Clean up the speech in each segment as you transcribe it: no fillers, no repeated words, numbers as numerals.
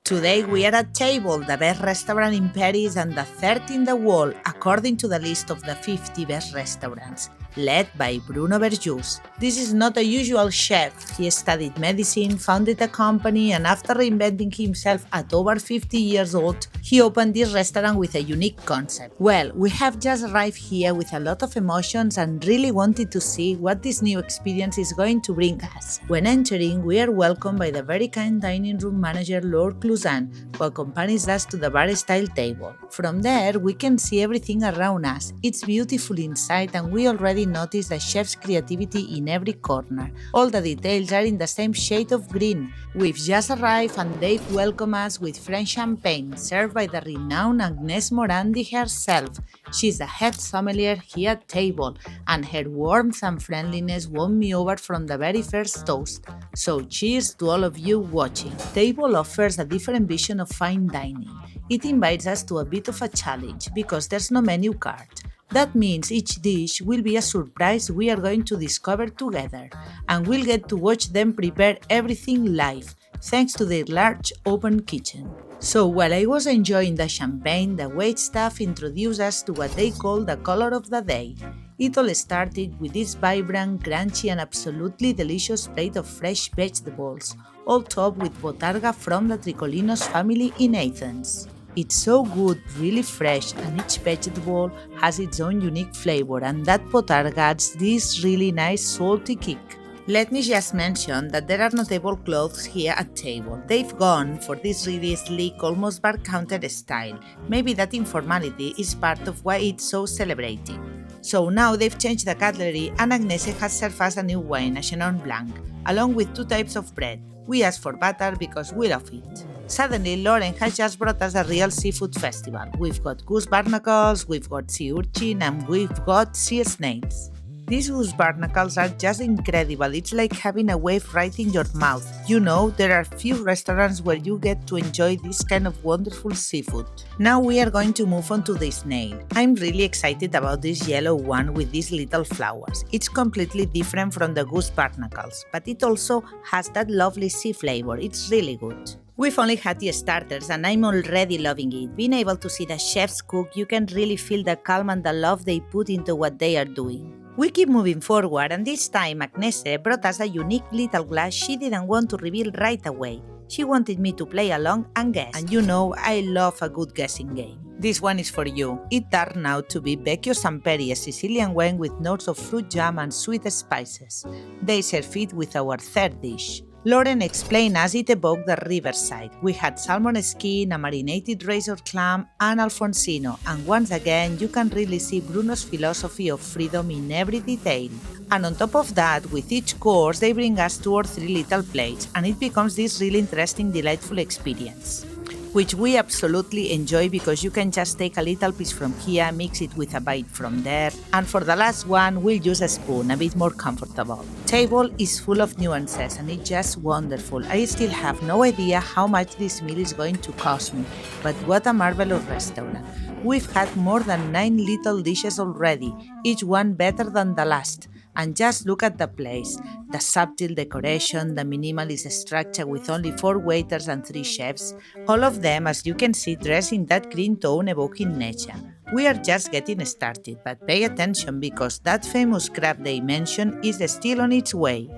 Today we are at Table, the best restaurant in Paris and the third in the world, according to the list of the 50 best restaurants, led by Bruno Verjus. This is not a usual chef. He studied medicine, founded a company, and after reinventing himself at over 50 years old, he opened this restaurant with a unique concept. Well, we have just arrived here with a lot of emotions and really wanted to see what this new experience is going to bring us. When entering, we are welcomed by the very kind dining room manager Lord Cluzan, who accompanies us to the bar-style table. From there, we can see everything around us. It's beautiful inside, and we already notice the chef's creativity in every corner. All the details are in the same shade of green. We've just arrived and they've welcomed us with French champagne, served by the renowned Agnese Morandi herself. She's the head sommelier here at Table, and her warmth and friendliness won me over from the very first toast. So cheers to all of you watching. Table offers a different vision of fine dining. It invites us to a bit of a challenge because there's no menu card. That means each dish will be a surprise we are going to discover together, and we'll get to watch them prepare everything live, thanks to their large open kitchen. So while I was enjoying the champagne, the waitstaff introduced us to what they call the color of the day. It all started with this vibrant, crunchy and absolutely delicious plate of fresh vegetables, all topped with botarga from the Tricolinos family in Athens. It's so good, really fresh, and each vegetable has its own unique flavor, and that botarga adds this really nice salty kick. Let me just mention that there are no tablecloths here at Table. They've gone for this really sleek, almost bar counter style. Maybe that informality is part of why it's so celebrated. So now they've changed the cutlery, and Agnese has served us a new wine, a Chenin Blanc, along with 2 types of bread. We asked for butter because we love it. Suddenly, Lauren has just brought us a real seafood festival. We've got goose barnacles, we've got sea urchin, and we've got sea snails. These goose barnacles are just incredible. It's like having a wave right in your mouth. You know, there are few restaurants where you get to enjoy this kind of wonderful seafood. Now we are going to move on to the snail. I'm really excited about this yellow one with these little flowers. It's completely different from the goose barnacles, but it also has that lovely sea flavor. It's really good. We've only had the starters and I'm already loving it. Being able to see the chefs cook, you can really feel the calm and the love they put into what they are doing. We keep moving forward, and this time Agnese brought us a unique little glass she didn't want to reveal right away. She wanted me to play along and guess, and you know I love a good guessing game. This one is for you. It turned out to be Vecchio Samperi, a Sicilian wine with notes of fruit jam and sweet spices. They serve it with our third dish. Lauren explained as it evoked the riverside. We had salmon skin, a marinated razor clam, and alfonsino, and once again you can really see Bruno's philosophy of freedom in every detail. And on top of that, with each course they bring us 2 or 3 little plates, and it becomes this really interesting, delightful experience, which we absolutely enjoy because you can just take a little piece from here, mix it with a bite from there, and for the last one we'll use a spoon, a bit more comfortable. Table is full of nuances and it's just wonderful. I still have no idea how much this meal is going to cost me, but what a marvelous restaurant. We've had more than 9 little dishes already, each one better than the last. And just look at the place, the subtle decoration, the minimalist structure with only 4 waiters and 3 chefs, all of them, as you can see, dressed in that green tone evoking nature. We are just getting started, but pay attention because that famous crab they mentioned is still on its way.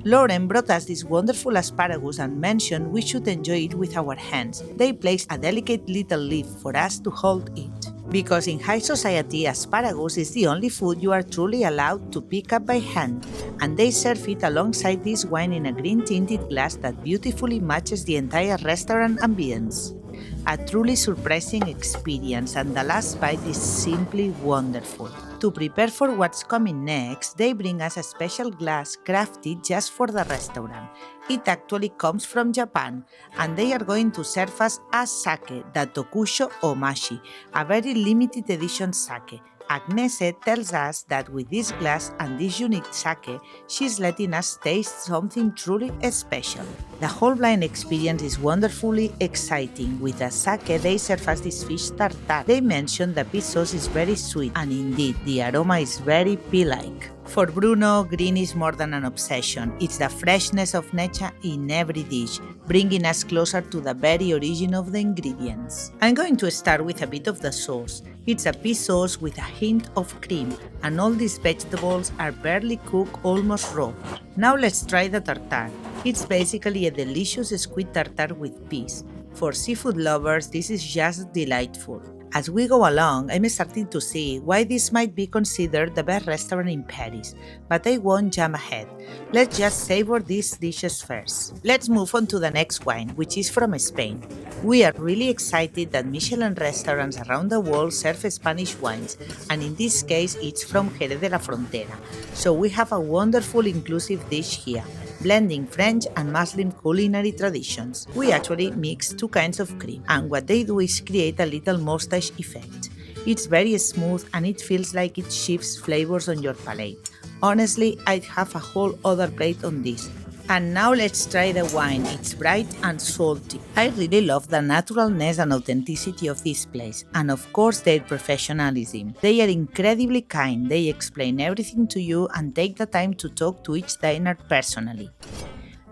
Lauren brought us this wonderful asparagus and mentioned we should enjoy it with our hands. They placed a delicate little leaf for us to hold it. Because in high society, asparagus is the only food you are truly allowed to pick up by hand, and they serve it alongside this wine in a green-tinted glass that beautifully matches the entire restaurant ambience. A truly surprising experience, and the last bite is simply wonderful. To prepare for what's coming next, they bring us a special glass crafted just for the restaurant. It actually comes from Japan, and they are going to serve us a sake, the tokusho omashi, a very limited edition sake. Agnese tells us that with this glass and this unique sake, she's letting us taste something truly special. The whole blind experience is wonderfully exciting. With the sake, they serve us this fish tartare. They mention the fish sauce is very sweet, and indeed, the aroma is very pea-like. For Bruno, green is more than an obsession. It's the freshness of nature in every dish, bringing us closer to the very origin of the ingredients. I'm going to start with a bit of the sauce. It's a pea sauce with a hint of cream, and all these vegetables are barely cooked, almost raw. Now let's try the tartare. It's basically a delicious squid tartare with peas. For seafood lovers, this is just delightful. As we go along, I'm starting to see why this might be considered the best restaurant in Paris, but I won't jump ahead. Let's just savor these dishes first. Let's move on to the next wine, which is from Spain. We are really excited that Michelin restaurants around the world serve Spanish wines, and in this case it's from Jerez de la Frontera. So we have a wonderful inclusive dish here, blending French and Muslim culinary traditions. We actually mix two kinds of cream, and what they do is create a little mustache effect. It's very smooth and it feels like it shifts flavors on your palate. Honestly, I'd have a whole other plate on this. And now let's try the wine. It's bright and salty. I really love the naturalness and authenticity of this place, and of course their professionalism. They are incredibly kind, they explain everything to you and take the time to talk to each diner personally.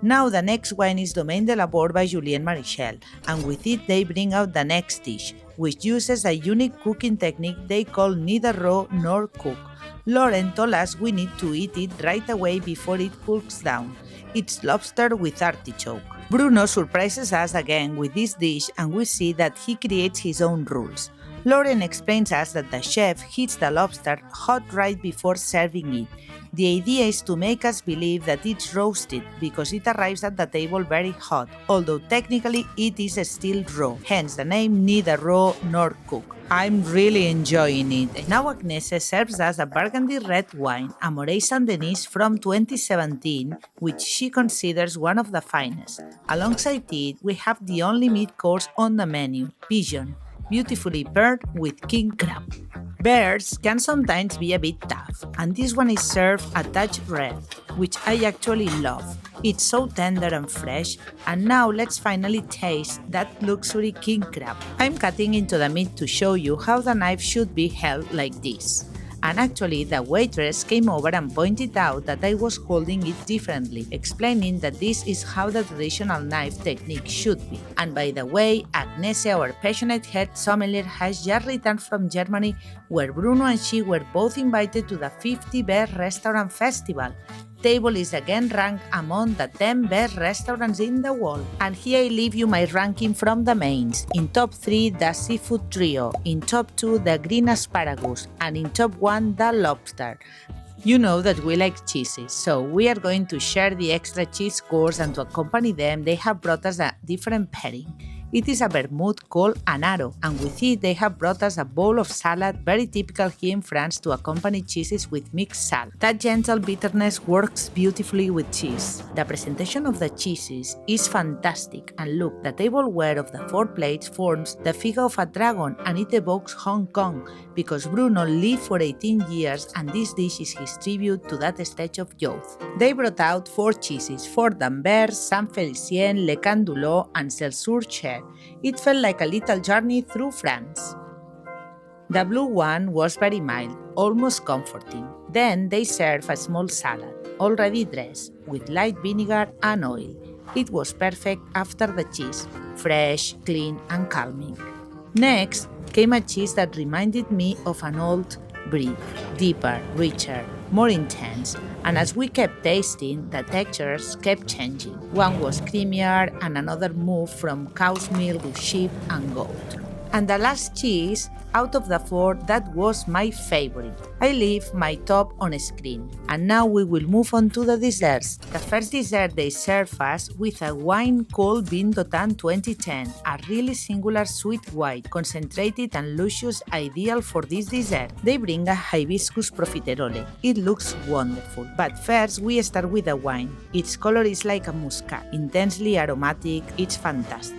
Now the next wine is Domaine de la Borde by Julien Marichal, and with it they bring out the next dish, which uses a unique cooking technique they call neither raw nor cook. Lauren told us we need to eat it right away before it cools down. It's lobster with artichoke. Bruno surprises us again with this dish, and we see that he creates his own rules. Lauren explains us that the chef heats the lobster hot right before serving it. The idea is to make us believe that it's roasted because it arrives at the table very hot, although technically it is still raw, hence the name neither raw nor cooked. I'm really enjoying it. Now Agnese serves us a burgundy red wine, a Morey Saint Denis from 2017, which she considers one of the finest. Alongside it, we have the only meat course on the menu, Pigeon, beautifully paired with king crab. Bears can sometimes be a bit tough, and this one is served a touch red, which I actually love. It's so tender and fresh, and now let's finally taste that luxury king crab. I'm cutting into the meat to show you how the knife should be held like this. And actually, the waitress came over and pointed out that I was holding it differently, explaining that this is how the traditional knife technique should be. And by the way, Agnese, our passionate head sommelier, has just returned from Germany, where Bruno and she were both invited to the 50 Best Restaurant Festival. Table is again ranked among the 10 best restaurants in the world. And here I leave you my ranking from the mains. In top 3, the seafood trio. In top 2, the green asparagus. And in top 1, the lobster. You know that we like cheeses, so we are going to share the extra cheese course, and to accompany them, they have brought us a different pairing. It is a vermouth called an arrow, and with it they have brought us a bowl of salad, very typical here in France to accompany cheeses with mixed salad. That gentle bitterness works beautifully with cheese. The presentation of the cheeses is fantastic, and look, the tableware of the 4 plates forms the figure of a dragon, and it evokes Hong Kong, because Bruno lived for 18 years and this dish is his tribute to that stage of youth. They brought out 4 cheeses, Fort d'Anvers, Saint-Félicien, Le Candulot and Celle-sur-Cher. It felt like a little journey through France. The blue one was very mild, almost comforting. Then they served a small salad, already dressed, with light vinegar and oil. It was perfect after the cheese, fresh, clean and calming. Next came a cheese that reminded me of an old breed, deeper, richer, more intense, and as we kept tasting, the textures kept changing. One was creamier and another moved from cow's milk to sheep and goat. And the last cheese, out of the 4, that was my favorite. I leave my top on screen. And now we will move on to the desserts. The first dessert they serve us with a wine called Vin d'Automne 2010, a really singular sweet white, concentrated and luscious, ideal for this dessert. They bring a hibiscus profiterole. It looks wonderful. But first we start with the wine. Its color is like a muscat, intensely aromatic, it's fantastic.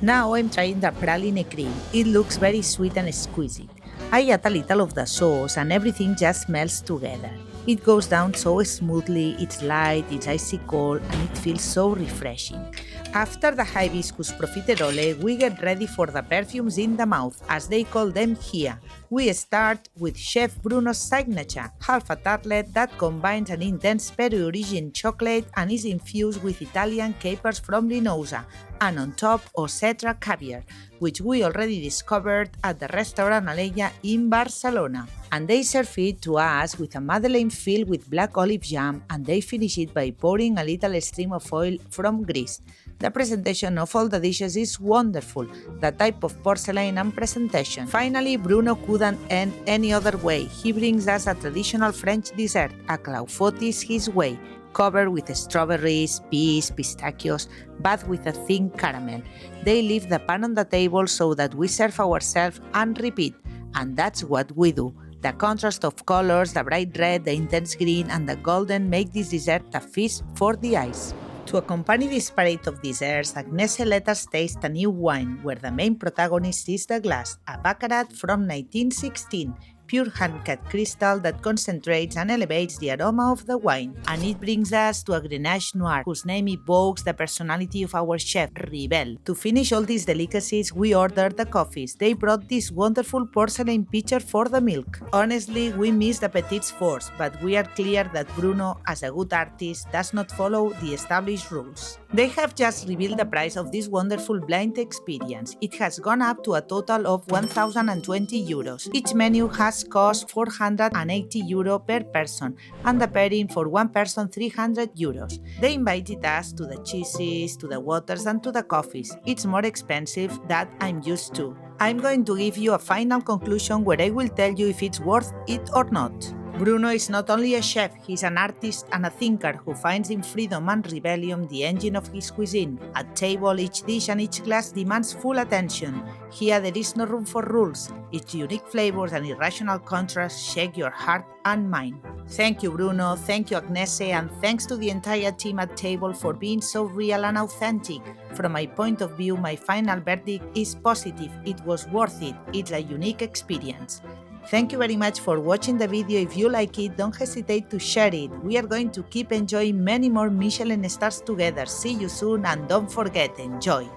Now I'm trying the praline cream. It looks very sweet and exquisite. I add a little of the sauce and everything just melts together. It goes down so smoothly, it's light, it's icy cold, and it feels so refreshing. After the hibiscus profiterole, we get ready for the perfumes in the mouth, as they call them here. We start with Chef Bruno's signature, half a tartlet that combines an intense Peruvian chocolate and is infused with Italian capers from Linosa, and on top Ocetra caviar, which we already discovered at the restaurant Aleya in Barcelona. And they serve it to us with a madeleine filled with black olive jam, and they finish it by pouring a little stream of oil from Greece. The presentation of all the dishes is wonderful, the type of porcelain and presentation. Finally, Bruno couldn't end any other way. He brings us a traditional French dessert, a Clafoutis his way, covered with strawberries, peas, pistachios, bathed with a thin caramel. They leave the pan on the table so that we serve ourselves and repeat, and that's what we do. The contrast of colors, the bright red, the intense green, and the golden make this dessert a feast for the eyes. To accompany this parade of desserts, Agnese let us taste a new wine, where the main protagonist is the glass, a Baccarat from 1916, pure hand-cut crystal that concentrates and elevates the aroma of the wine. And it brings us to a Grenache Noir, whose name evokes the personality of our chef, Rebel. To finish all these delicacies, we ordered the coffees. They brought this wonderful porcelain pitcher for the milk. Honestly, we miss the petits fours, but we are clear that Bruno, as a good artist, does not follow the established rules. They have just revealed the price of this wonderful blind experience. It has gone up to a total of 1,020 euros. Each menu has cost 480 euro per person, and the pairing for one person 300 euros. They invited us to the cheeses, to the waters, and to the coffees. It's more expensive than I'm used to. I'm going to give you a final conclusion where I will tell you if it's worth it or not. Bruno is not only a chef, he's an artist and a thinker who finds in freedom and rebellion the engine of his cuisine. At table, each dish and each glass demands full attention. Here there is no room for rules. Its unique flavors and irrational contrasts shake your heart and mind. Thank you, Bruno, thank you, Agnese, and thanks to the entire team at table for being so real and authentic. From my point of view, my final verdict is positive. It was worth it. It's a unique experience. Thank you very much for watching the video. If you like it, don't hesitate to share it. We are going to keep enjoying many more Michelin stars together. See you soon, and don't forget, enjoy!